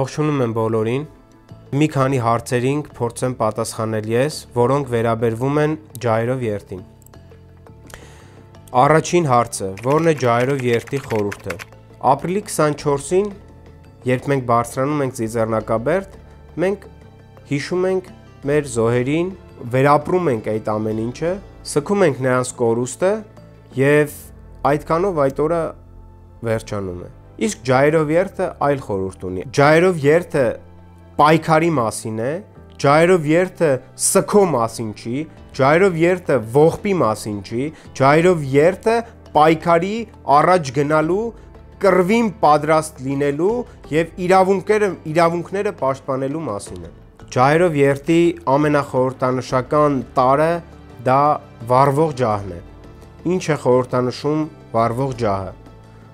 Ողջունում եմ բոլորին։ Մի քանի հարցերին փորձեմ պատասխանել ես, որոնք վերաբերվում են ջահերով երթին։ Առաջին հարցը, որն է ջահերով երթի խորհուրդը։ Ապրիլի 24-ին, երբ մենք բարձրանում ենք Ծիծեռնակաբերդ, մենք հիշում ենք մեր զոհերին, վերապրում ենք այդ ամեն ինչը, սգում ենք նրանց կորուստը եւ այդքանով այդ օրը վերջանում է։ Իսկ ջահերով երթը այլ խորհուրդ ունի։ Ջահերով երթը պայքարի մասին է, ջահերով երթը սգո մասին չի, ջահերով երթը ողբի մասին չի, ջահերով երթը պայքարի առաջ գնալու, կռվին պատրաստ լինելու եւ իրավունքները պաշտպանելու մասին է։ Ջահերով երթի ամենախորհրդանշական տարրը դա վառվող ջահն է։ Ինչ է խորհրդանշում վառվող ջահը,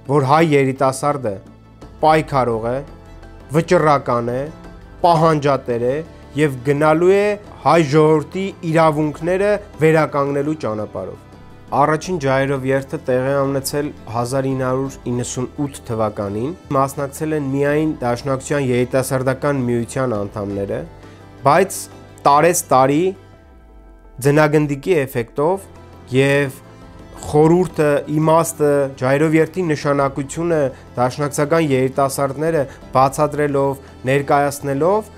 որ հայ երիտասարդը պայքարող է, վճռական է, պահանջատեր է եւ գնալու է հայ ժողովրդի իրավունքները վերականգնելու ճանապարհով։ Առաջին ջահերով երթը տեղի է ունեցել 1998 թվականին, մասնակցել են միայն Դաշնակցության երիտասարդական միության անդամները, բայց տարեցտարի ձնագնդիկի էֆեկտով եւ խորհուրդը, իմաստը, ջահերով երթի նշանակությունը դաշնակցական երիտասարդները բացատրելով, ներկայացնելով,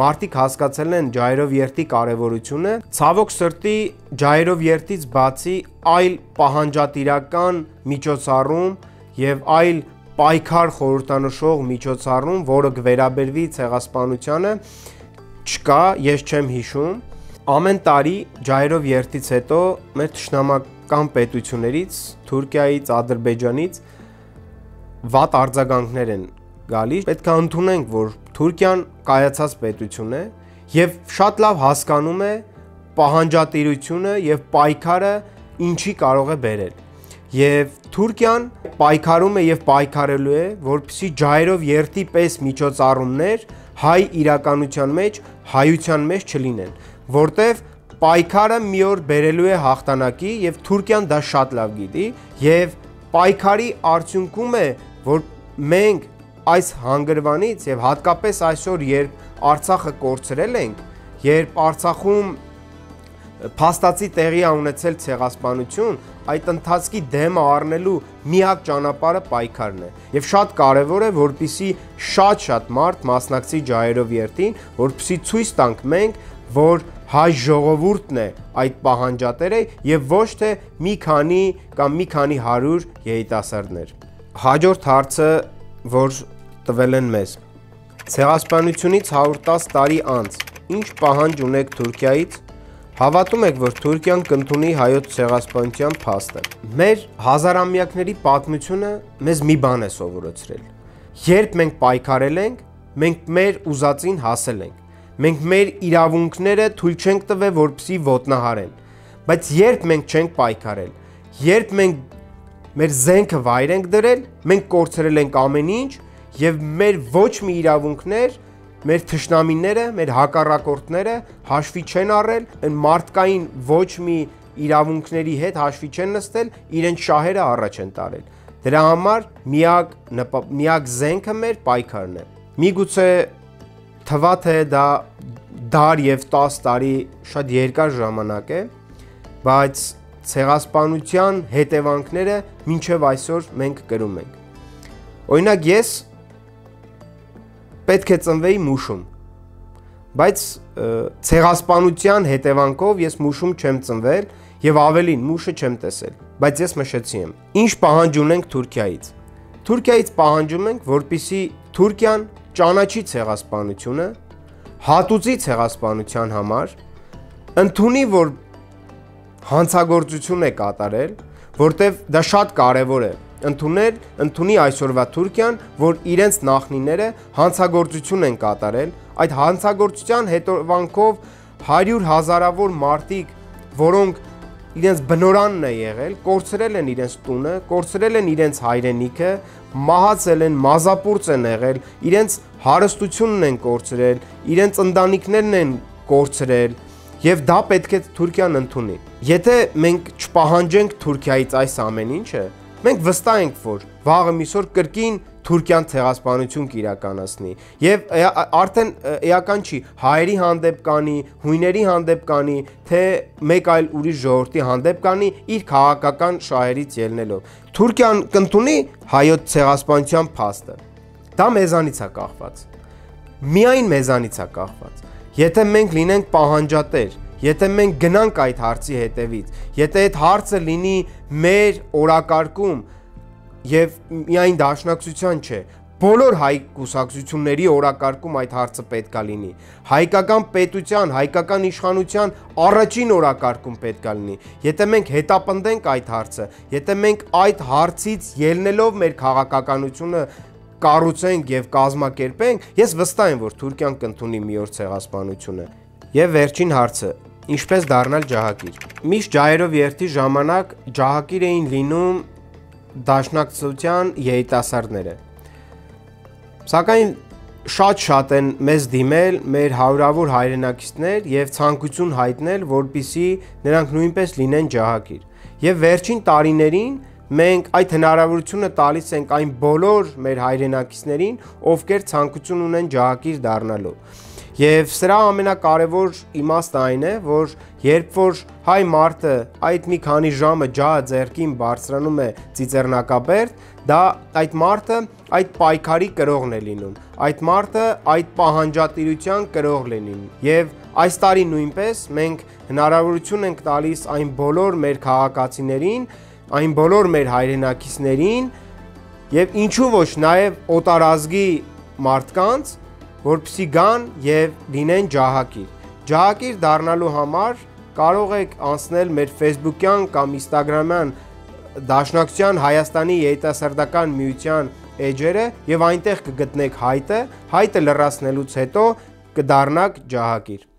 մարդիկ հասկացել են ջահերով երթի կարևորությունը։ Ցավոք սրտի ջահերով երթից բացի այլ պահանջատիրական միջոցառում եւ այլ պայքար խորհրդանշող միջոցառում, որը կվերաբերվի ցեղասպանությանը, չկա, ես չեմ հիշում։ Ամեն տարի ջահերով երթից հետո մեր թշնամական պետություններից, Թուրքիայից, Ադրբեջանից վատ արձագանքներ են գալիս։ Պետք է ընդունենք, որ Թուրքիան կայացած պետություն է եւ շատ լավ հասկանում է պահանջատիրությունը եւ պայքարը ինչի կարող է բերել։ Եվ Թուրքիան պայքարում է եւ պայքարելու է, որպեսզի ջահերով երթի պես միջոցառումներ հայ իրականության մեջ, հայության մեջ չլինեն, որտեվ պայքարը մի օր բերելու է հաղթանակի եւ Թուրքիան դա շատ լավ գիտի եւ պայքարի արդյունքում է, որ մենք այս հանգրվանից եւ հատկապես այսօր, երբ Արցախը կորցրել ենք, երբ Արցախում փաստացի տեղի է ունեցել ցեղասպանություն, այդ ընթացքի դեմը առնելու միակ ճանապարհը պայքարն է։ Եվ շատ կարևոր է, որպեսզի շատ մարդ մասնակցի ջահերով երթին, որպեսզի ցույց տանք մենք, որ հայ ժողովուրդն է այդ պահանջատերը եւ ոչ թե մի քանի կամ մի քանի 100 երիտասարդներ։ Հաջորդ հարցը, որ տվել են մեզ։ Ցեղասպանությունից 110 տարի անց ինչ պահանջ ունեք Թուրքիայից։ Հավատում եք, որ Թուրքիան կընդունի հայոց ցեղասպանության փաստը։ Մեր հազարամյակների պատմությունը մեզ մի բան է սովորեցրել։ Երբ մենք պայքարել ենք, մենք մեր ուզածին հասել ենք։ Մենք մեր իրավունքները թույլ չենք տվել, որպեսզի ոտնահարեն։ Բայց երբ մենք չենք պայքարել, երբ մենք մեր զենքը վայր ենք դրել, մենք կորցրել ենք ամեն ինչ եւ մեր ոչ մի իրավունքներ մեր թշնամիները, մեր հակառակորդները հաշվի չեն առել, այն մարդկային ոչ մի իրավունքների հետ հաշվի չեն նստել, իրենց շահերը առաջ են տարել։ Դրա համար միակ զենքը մեր պայքարն է։ Միգուցե թվա թե դա դար եւ 10 տարի շատ երկար ժամանակ է, բայց ցեղասպանության հետևանքները մինչեւ այսօր մենք կրում ենք։ Օրինակ ես պետք է ծնվեի Մուշում, բայց ցեղասպանության հետևանքով ես Մուշում չեմ ծնվել եւ ավելին Մուշը չեմ տեսել, բայց ես մշեցի եմ։ Ինչ պահանջ ունենք Թուրքիայից։ Թուրքիայից պահանջում ենք, որպեսզի Թուրքիան ճանաչի ցեղասպանությունը, հատուցի ցեղասպանության համար, ընդունի, որ հանցագործություն է կատարել, որտեվ դա շատ կարևոր է։ Ընդունի այսօրվա Թուրքիան, որ իրենց նախնիները հանցագործություն են կատարել, այդ հանցագործության հետևանքով 100 հազարավոր մարդիկ, որոնք իրենց բնորանն է եղել, կորցրել են իրենց տունը, կորցրել են իրենց հայրենիքը, մահացել են, մազապուրծ են եղել, իրենց հարստությունն են կորցրել, իրենց ընտանիքներն են կորցրել, եւ դա պետք է Թուրքիան ընդունի։ Եթե մենք չպահանջենք Թուրքիայից այս ամեն ինչը, մենք վստահ ենք, որ վաղը միսօր կրկին Թուրքիան ցեղասպանություն կիրականացնի եւ արդեն էական չի հայերի հանդեպ կանի, հույների հանդեպ կանի, թե մեկ այլ ուրիշ ժողովրդի հանդեպ կանի իր քաղաքական շահերից ելնելով։ Թուրքիան կընդունի հայոց ցեղասպանության փաստը։ Դա մեզանից է կախված։ Միայն մեզանից է կախված։ Եթե մենք լինենք պահանջատեր, եթե մենք գնանք այդ հարցի հետևից, եթե այդ հարցը լինի մեր օրակարգում եւ միայն դաշնակցության չէ, բոլոր հայ կուսակցությունների օրակարգում այդ հարցը պետք է լինի։ Հայկական պետության, հայկական իշխանության առաջին օրակարգում պետք է լինի։ Եթե մենք հետապնդենք այդ հարցը, եթե մենք այդ հարցից ելնելով մեր քաղաքականությունը կառուցենք եւ կազմակերպենք, ես վստահ եմ, որ Թուրքիան կընդունի մի օր ցեղասպանությունը։ Եվ վերջին հարցը. ինչպես դառնալ ջահակիր։ Միշտ ջահերով երթի ժամանակ ջահակիր էին լինում դաշնակցության երիտասարդները։ Սակայն շատ են մեզ դիմել մեր հարյուրավոր հայրենակիցներ եւ ցանկություն հայտնել, որպիսի նրանք նույնպես լինեն ջահակիր։ Եվ վերջին տարիներին մենք այդ հնարավորությունը տալիս ենք այն բոլոր մեր հայրենակիցներին, ովքեր ցանկություն ունեն ջահակիր դառնալու։ Եվ սրա ամենակարևոր իմաստը այն է, որ երբ որ հայ մարդը այդ մի քանի ժամը ջահը ձեռքին բարձրանում է ծիծեռնակաբերդ, դա այդ մարդը այդ պայքարի կրողն է լինում, այդ մարդը այդ պահանջատիրության կրող է լինում։ Եվ այս տարի նույնպես մենք հնարավորություն ենք տալիս այն բոլոր մեր քաղաքացիներին, այն բոլոր մեր հայրենակիցներին եւ ինչու ոչ նաեւ օտարազգի մարդկանց, որպեսզի գան եւ լինեն ջահակիր։ Ջահակիր դառնալու համար կարող եք անցնել մեր Facebook-յան կամ Instagram-յան Դաշնակցության Հայաստանի երիտասարդական միության էջերը եւ այնտեղ կգտնեք հայտը լրացնելուց հետո կդառնաք ջահակիր։